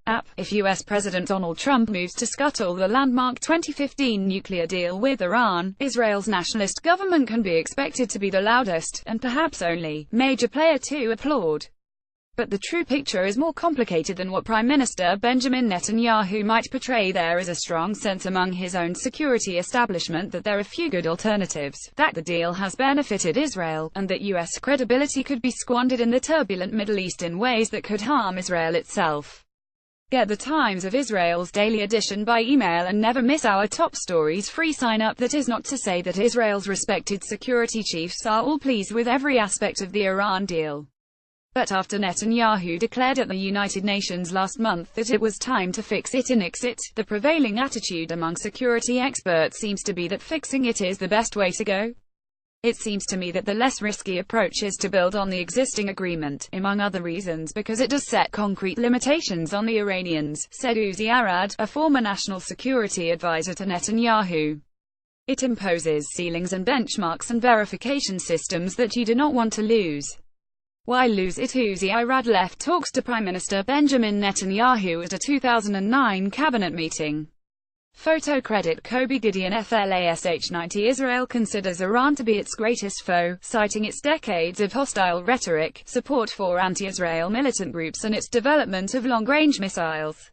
app. If U.S. President Donald Trump moves to scuttle the landmark 2015 nuclear deal with Iran, Israel's nationalist government can be expected to be the loudest, and perhaps only, major player to applaud. But the true picture is more complicated than what Prime Minister Benjamin Netanyahu might portray. There is a strong sense among his own security establishment that there are few good alternatives, that the deal has benefited Israel, and that U.S. credibility could be squandered in the turbulent Middle East in ways that could harm Israel itself. Get the Times of Israel's daily edition by email and never miss our top stories free sign-up. That is not to say that Israel's respected security chiefs are all pleased with every aspect of the Iran deal. But after Netanyahu declared at the United Nations last month that it was time to fix it and nix it, the prevailing attitude among security experts seems to be that fixing it is the best way to go. It seems to me that the less risky approach is to build on the existing agreement, among other reasons because it does set concrete limitations on the Iranians, said Uzi Arad, a former national security advisor to Netanyahu. It imposes ceilings and benchmarks and verification systems that you do not want to lose. Why lose it? Uzi Arad left talks to Prime Minister Benjamin Netanyahu at a 2009 cabinet meeting. Photo credit Kobe Gideon FLASH90. Israel considers Iran to be its greatest foe, citing its decades of hostile rhetoric, support for anti-Israel militant groups and its development of long-range missiles.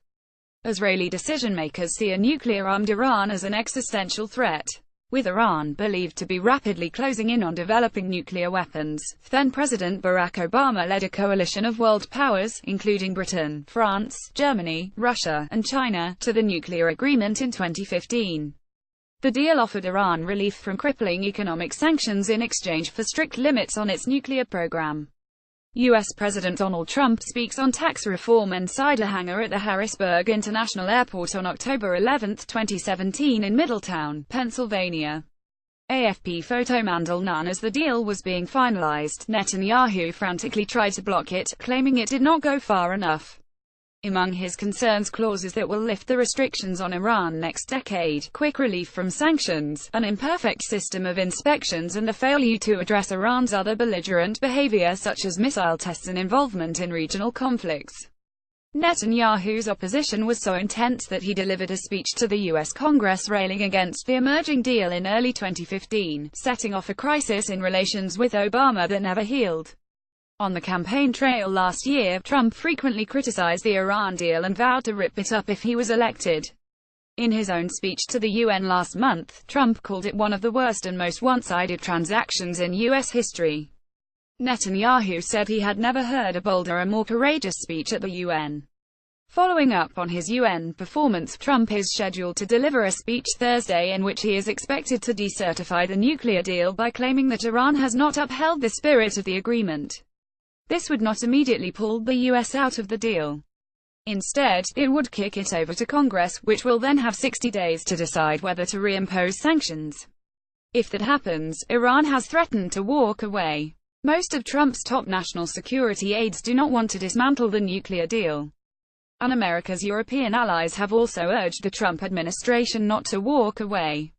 Israeli decision-makers see a nuclear-armed Iran as an existential threat, with Iran believed to be rapidly closing in on developing nuclear weapons. Then-President Barack Obama led a coalition of world powers, including Britain, France, Germany, Russia, and China, to the nuclear agreement in 2015. The deal offered Iran relief from crippling economic sanctions in exchange for strict limits on its nuclear program. U.S. President Donald Trump speaks on tax reform and cider hanger at the Harrisburg International Airport on October 11, 2017 in Middletown, Pennsylvania. AFP photo Mandel Nunn. As the deal was being finalized, Netanyahu frantically tried to block it, claiming it did not go far enough. Among his concerns clauses that will lift the restrictions on Iran next decade, quick relief from sanctions, an imperfect system of inspections and the failure to address Iran's other belligerent behavior such as missile tests and involvement in regional conflicts. Netanyahu's opposition was so intense that he delivered a speech to the U.S. Congress railing against the emerging deal in early 2015, setting off a crisis in relations with Obama that never healed. On the campaign trail last year, Trump frequently criticized the Iran deal and vowed to rip it up if he was elected. In his own speech to the UN last month, Trump called it one of the worst and most one-sided transactions in U.S. history. Netanyahu said he had never heard a bolder or more courageous speech at the UN. Following up on his UN performance, Trump is scheduled to deliver a speech Thursday in which he is expected to decertify the nuclear deal by claiming that Iran has not upheld the spirit of the agreement. This would not immediately pull the U.S. out of the deal. Instead, it would kick it over to Congress, which will then have 60 days to decide whether to reimpose sanctions. If that happens, Iran has threatened to walk away. Most of Trump's top national security aides do not want to dismantle the nuclear deal. And America's European allies have also urged the Trump administration not to walk away.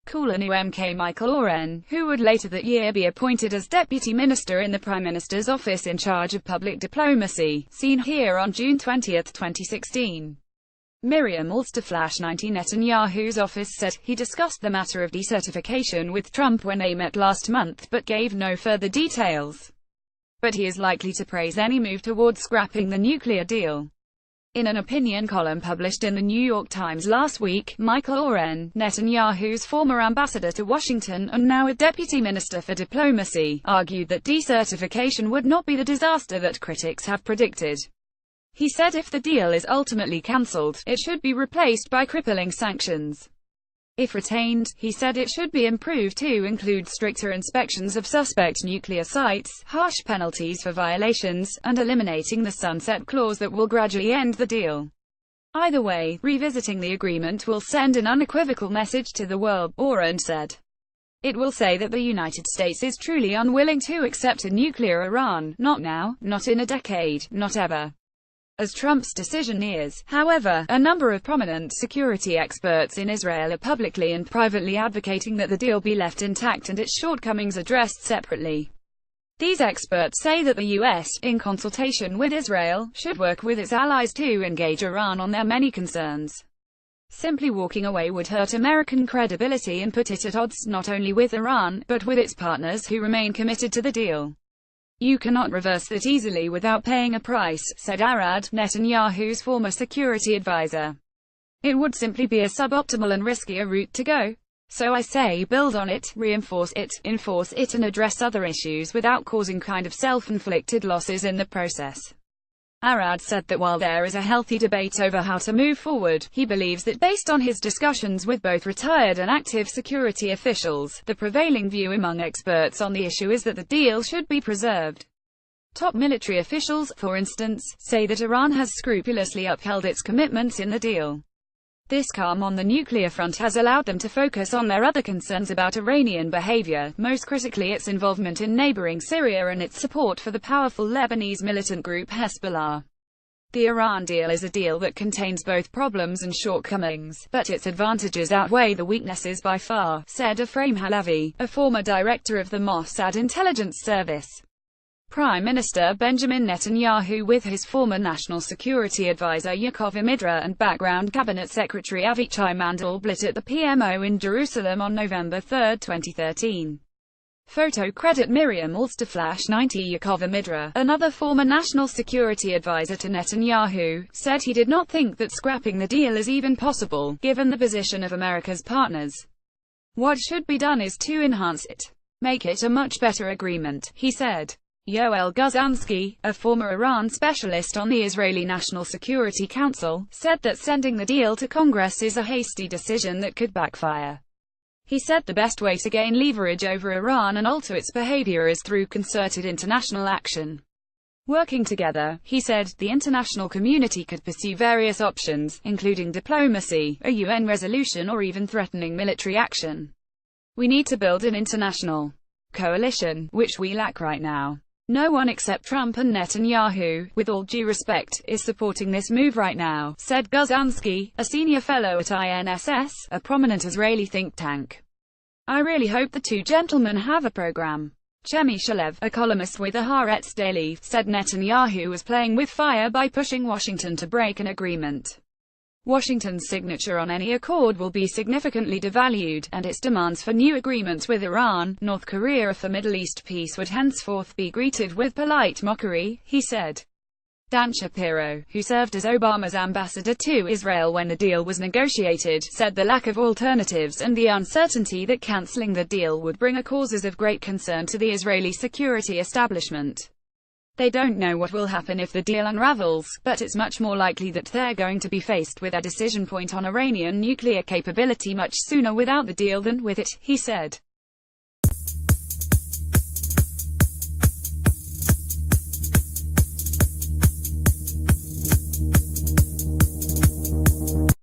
MK Michael Oren, who would later that year be appointed as deputy minister in the Prime Minister's office in charge of public diplomacy, seen here on June 20, 2016. Miriam Alster-90. Netanyahu's office said he discussed the matter of decertification with Trump when they met last month but gave no further details. But he is likely to praise any move towards scrapping the nuclear deal. In an opinion column published in the New York Times last week, Michael Oren, Netanyahu's former ambassador to Washington and now a deputy minister for diplomacy, argued that decertification would not be the disaster that critics have predicted. He said if the deal is ultimately cancelled, it should be replaced by crippling sanctions. If retained, he said it should be improved to include stricter inspections of suspect nuclear sites, harsh penalties for violations, and eliminating the sunset clause that will gradually end the deal. Either way, revisiting the agreement will send an unequivocal message to the world, Oren said. It will say that the United States is truly unwilling to accept a nuclear Iran, not now, not in a decade, not ever. As Trump's decision nears, however, a number of prominent security experts in Israel are publicly and privately advocating that the deal be left intact and its shortcomings addressed separately. These experts say that the US, in consultation with Israel, should work with its allies to engage Iran on their many concerns. Simply walking away would hurt American credibility and put it at odds not only with Iran, but with its partners who remain committed to the deal. You cannot reverse that easily without paying a price, said Arad, Netanyahu's former security advisor. It would simply be a suboptimal and riskier route to go. So I say build on it, reinforce it, enforce it and address other issues without causing kind of self-inflicted losses in the process. Arad said that while there is a healthy debate over how to move forward, he believes that based on his discussions with both retired and active security officials, the prevailing view among experts on the issue is that the deal should be preserved. Top military officials, for instance, say that Iran has scrupulously upheld its commitments in the deal. This calm on the nuclear front has allowed them to focus on their other concerns about Iranian behavior, most critically its involvement in neighboring Syria and its support for the powerful Lebanese militant group Hezbollah. The Iran deal is a deal that contains both problems and shortcomings, but its advantages outweigh the weaknesses by far, said Ephraim Halavi, a former director of the Mossad intelligence service. Prime Minister Benjamin Netanyahu with his former National Security Advisor Yaakov Amidra and Background Cabinet Secretary Avichai Mandelblit at the PMO in Jerusalem on November 3, 2013. Photo credit Miriam Alsterflash 90 Yaakov Amidra, another former National Security Advisor to Netanyahu, said he did not think that scrapping the deal is even possible, given the position of America's partners. What should be done is to enhance it. Make it a much better agreement, he said. Yoel Guzansky, a former Iran specialist on the Israeli National Security Council, said that sending the deal to Congress is a hasty decision that could backfire. He said the best way to gain leverage over Iran and alter its behavior is through concerted international action. Working together, he said, the international community could pursue various options, including diplomacy, a UN resolution or even threatening military action. We need to build an international coalition, which we lack right now. No one except Trump and Netanyahu, with all due respect, is supporting this move right now, said Guzansky, a senior fellow at INSS, a prominent Israeli think tank. I really hope the two gentlemen have a program. Chemi Shalev, a columnist with the Haaretz Daily, said Netanyahu was playing with fire by pushing Washington to break an agreement. Washington's signature on any accord will be significantly devalued, and its demands for new agreements with Iran, North Korea or for Middle East peace would henceforth be greeted with polite mockery, he said. Dan Shapiro, who served as Obama's ambassador to Israel when the deal was negotiated, said the lack of alternatives and the uncertainty that cancelling the deal would bring are causes of great concern to the Israeli security establishment. They don't know what will happen if the deal unravels, but it's much more likely that they're going to be faced with a decision point on Iranian nuclear capability much sooner without the deal than with it, he said.